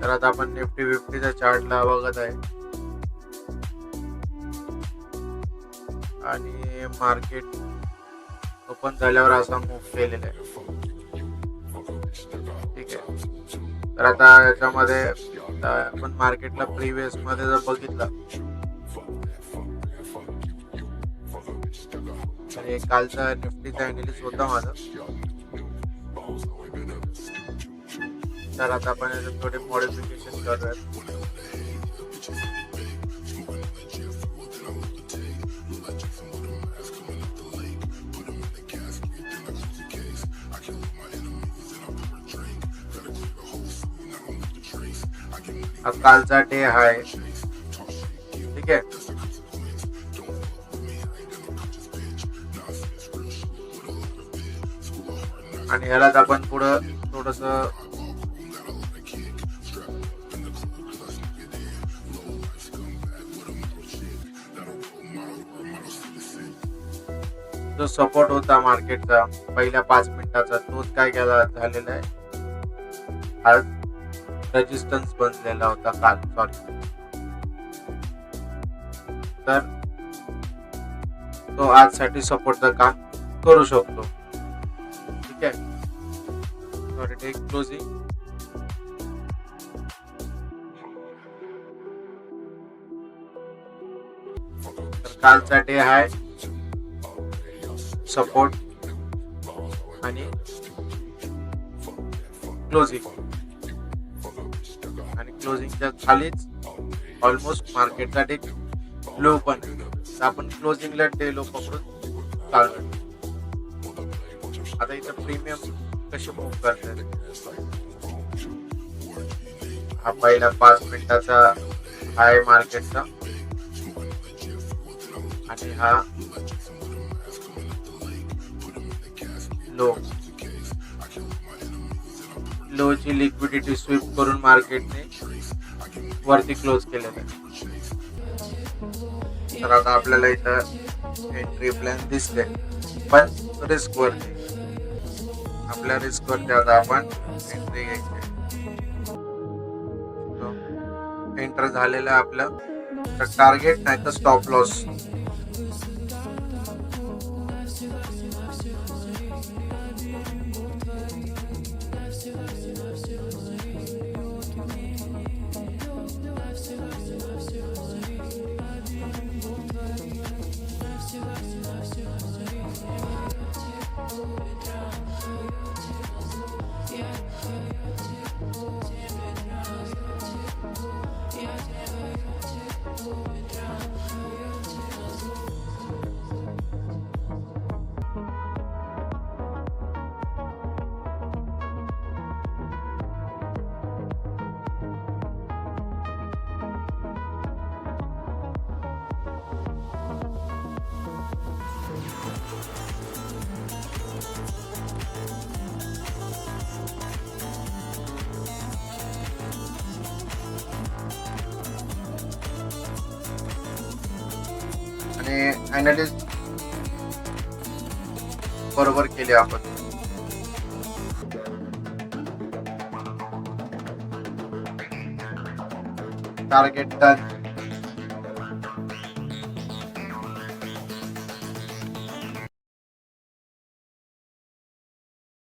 तर आता आपण निफ्टी 50च्या चार्टला बघत आहे आणि मार्केट ओपन झाल्यावर असा मूव्ह केलेला आहे. ठीक आहे. तर आता याच्यामध्ये आपण मार्केटला प्रिव्हियस मध्ये जर बघितलं तर हे कालचा निफ्टीचा अॅनालिसिस होता माझा. तर आता आपण याच्यात थोडे मॉडिफिकेशन करूयात. हा कालचा डे हाय. ठीक आहे. आणि ह्यालाच आपण पुढं थोडस जो सपोर्ट होता मार्केटचा पहिल्या 5 मिनिटाचा तोच काय केला झालेला आहे, आज रेजिस्टन्स बनलेला होता काल. सॉरी, तर तो आज साठी सपोर्टचं काम करू शकतो. ठीक आहे. Sorry, take closing. तर कालचा डे हाय, सपोर्ट आणि क्लोजिंग, आणि क्लोजिंगच्या खालीच ऑलमोस्ट मार्केटचा डे लो पण. आपण क्लोजिंगला डे लो पकडून चालू. आता इथं प्रीमियम कशी मूव्ह करतात, हा पहिला 5 मिनिटाचा हाय मार्केटचा आणि हा लो ची लिक्विडिटी स्वीप करून मार्केटने वरती क्लोज केलेलं आहे. तर आता आपल्याला इथं एंट्री प्लॅन दिसते, पण रिस्क वरती. आपल्या रिस्क वरती आता आपण एंट्री घ्यायची. एंटर झालेलं आपलं टार्गेट नाही तर स्टॉप लॉस. आणि अनालिस्ट बरोबर केले आपण. Target done.